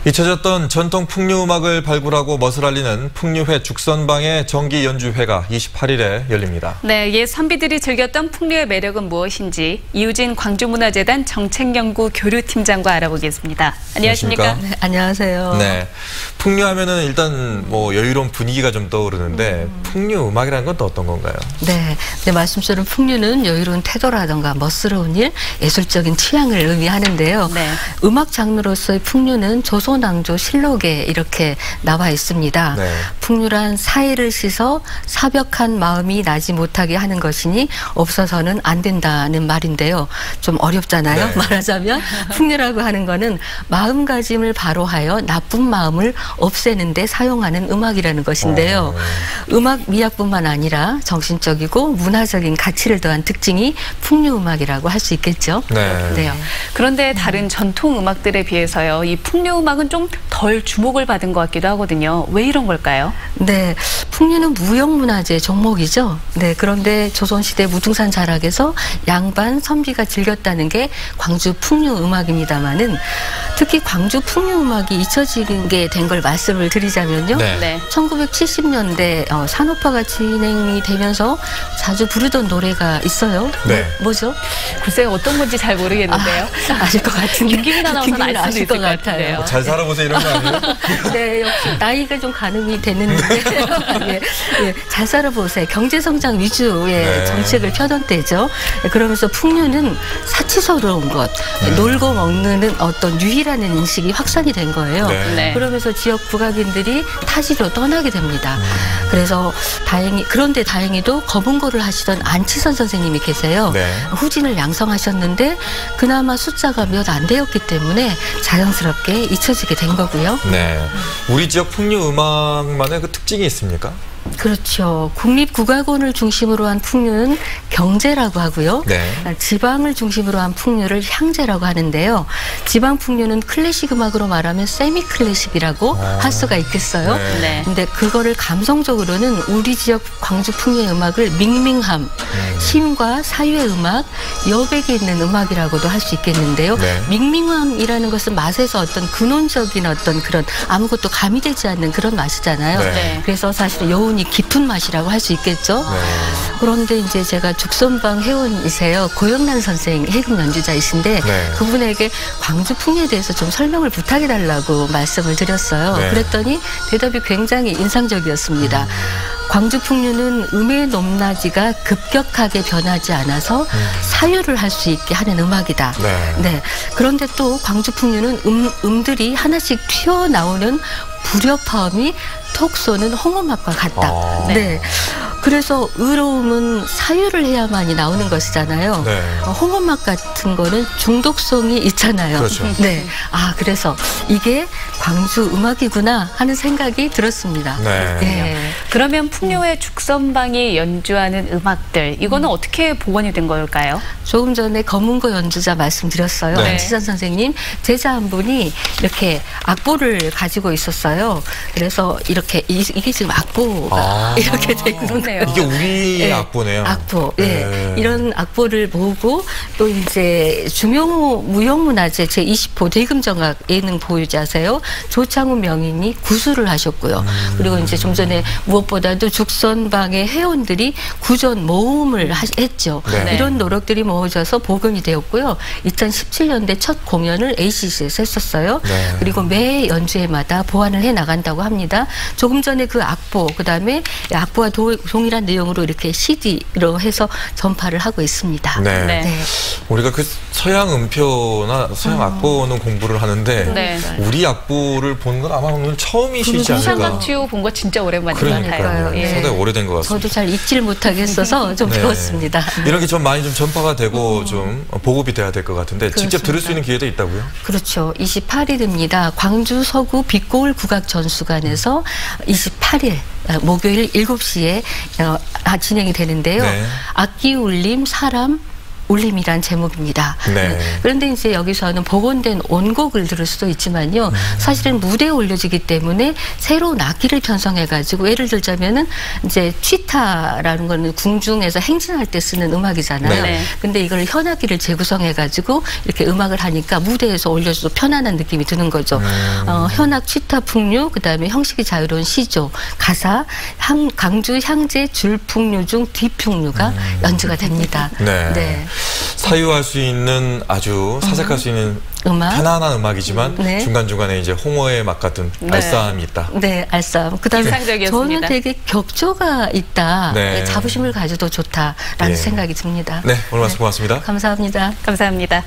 잊혀졌던 전통 풍류 음악을 발굴하고 멋을 알리는 풍류회 죽선방의 정기 연주회가 28일에 열립니다. 네, 옛 선비들이 즐겼던 풍류의 매력은 무엇인지 이우진 광주문화재단 정책연구 교류팀장과 알아보겠습니다. 안녕하십니까? 네, 안녕하세요. 네, 풍류하면은 일단 뭐 여유로운 분위기가 좀 떠오르는데 풍류 음악이라는 건 또 어떤 건가요? 네, 말씀처럼 풍류는 여유로운 태도라든가 멋스러운 일, 예술적인 취향을 의미하는데요. 네. 음악 장르로서의 풍류는 조선왕조 실록에 이렇게 나와 있습니다. 네. 풍류란 사이를 씻어 사벽한 마음이 나지 못하게 하는 것이니 없어서는 안 된다는 말인데요. 좀 어렵잖아요. 네. 말하자면 풍류라고 하는 거는 마음가짐을 바로하여 나쁜 마음을 없애는 데 사용하는 음악이라는 것인데요. 음악 미학뿐만 아니라 정신적이고 문화적인 가치를 더한 특징이 풍류 음악이라고 할 수 있겠죠. 네. 그런데 다른 전통 음악들에 비해서요, 이 풍류 음악은 좀 덜 주목을 받은 것 같기도 하거든요. 왜 이런 걸까요? 네, 풍류는 무형문화재 종목이죠. 네, 그런데 조선시대 무등산 자락에서 양반 선비가 즐겼다는 게 광주 풍류 음악입니다만은 특히 광주 풍류 음악이 잊혀지게 된 걸 말씀을 드리자면요. 네. 1970년대 산업화가 진행이 되면서 자주 부르던 노래가 있어요. 네. 뭐죠? 글쎄요, 어떤 건지 잘 모르겠는데요. 아실 것 같은데. 김기민 아나운서는 알 수도 아실 있을 것 것 같은데요. 잘 살아보세요 이런 거 아니에요? 네, 역시 나이가 좀 가늠이 되는데 잘 살아보세요. 경제성장 위주의 네. 정책을 펴던 때죠. 그러면서 풍류는 사치스러운 것, 놀고 먹는 어떤 유희라는 인식이 확산이 된 거예요. 네. 그러면서 지역 국악인들이 타지로 떠나게 됩니다. 그래서 그런데 다행히도 검은고를 하시던 안치선 선생님이 계세요. 네. 후진을 양성하셨는데 그나마 숫자가 몇 안 되었기 때문에 자연스럽게 잊혀지게 된 거고요. 네. 우리 지역 풍류 음악만의 그 특징이 있습니까? 그렇죠. 국립국악원을 중심으로 한 풍류는 경제라고 하고요. 네. 지방을 중심으로 한 풍류를 향제라고 하는데요. 지방 풍류는 클래식 음악으로 말하면 세미 클래식이라고 할 수가 있겠어요. 네. 근데 그거를 감성적으로는 우리 지역 광주 풍류의 음악을 밍밍함, 심과 사유의 음악, 여백이 있는 음악이라고도 할 수 있겠는데요. 네. 밍밍함이라는 것은 맛에서 어떤 근원적인 어떤 그런 아무것도 가미되지 않는 그런 맛이잖아요. 네. 그래서 사실 여운이 깊은 맛이라고 할 수 있겠죠. 네. 그런데 이제 제가 죽선방 회원이세요. 고영란 선생 해금 연주자이신데 네. 그분에게 광주 풍류에 대해서 좀 설명을 부탁해달라고 말씀을 드렸어요. 네. 그랬더니 대답이 굉장히 인상적이었습니다. 광주 풍류는 음의 높낮이가 급격하게 변하지 않아서 사유를 할 수 있게 하는 음악이다. 네. 그런데 또 광주 풍류는 음들이 하나씩 튀어나오는 불협화음이 톡 쏘는 홍어맛과 같다. 네. 그래서 의로움은 사유를 해야만이 나오는 것이잖아요. 네. 홍어맛 같은 거는 중독성이 있잖아요. 그렇죠. 네. 그래서 이게 광주 음악이구나 하는 생각이 들었습니다. 네. 그러면 풍류회 죽선방이 연주하는 음악들, 이거는 어떻게 복원이 된 걸까요? 조금 전에 검은고 연주자 말씀드렸어요. 네. 안치선 선생님 제자 한 분이 이렇게 악보를 가지고 있었어요. 그래서 이렇게 이게 지금 악보가 이렇게 돼 있는 이게 우리 악보네요. 악보. 네. 이런 악보를 모으고 또 이제 무형문화재 제20호 대금정악 예능 보유자세요. 조창훈 명인이 구술을 하셨고요. 그리고 이제 좀 전에 무엇보다도 죽선방의 회원들이 구전 모음을 했죠. 네. 이런 노력들이 모아져서 복원이 되었고요. 2017년대 첫 공연을 ACC에서 했었어요. 네. 그리고 매 연주회마다 보완을 해 나간다고 합니다. 조금 전에 그 악보, 그다음에 악보와 동일한 내용으로 이렇게 CD로 해서 전파를 하고 있습니다. 네. 우리가 그 서양 음표나 서양 악보는 공부를 하는데 우리 악보를 보는 건 아마 오늘 처음이시지 않을까. 상각지우 본 거 진짜 오랜만인 것 같아요. 상당히 오래된 것 같습니다. 저도 잘 잊지를 못하겠어서 좀 배웠습니다. 이런 게 좀 많이 좀 전파가 되고 좀 보급이 돼야 될 것 같은데 직접 들을 수 있는 기회도 있다고요? 그렇죠. 28일입니다. 광주 서구 빛고울 국악전수관에서 28일 목요일 7시에 진행이 되는데요. 악기 울림, 사람, 울림이란 제목입니다. 네. 그런데 이제 여기서는 복원된 원곡을 들을 수도 있지만요. 사실은 무대에 올려지기 때문에 새로운 악기를 편성해가지고 예를 들자면은 이제 취타라는 거는 궁중에서 행진할 때 쓰는 음악이잖아요. 네. 근데 이걸 현악기를 재구성해가지고 이렇게 음악을 하니까 무대에서 올려줘도 편안한 느낌이 드는 거죠. 현악 취타 풍류, 그다음에 형식이 자유로운 시조, 가사, 강주 향제 줄풍류 중 뒤풍류가 연주가 됩니다. 네. 네. 사유할 수 있는 아주 사색할 수 있는 음악? 편안한 음악이지만 네. 중간중간에 이제 홍어의 맛 같은 네. 알싸함이 있다. 네, 알싸움. 그다음에 인상적이었습니다. 저는 되게 격조가 있다. 네. 자부심을 가져도 좋다라는 예. 생각이 듭니다. 네, 오늘 말씀 고맙습니다. 감사합니다. 감사합니다.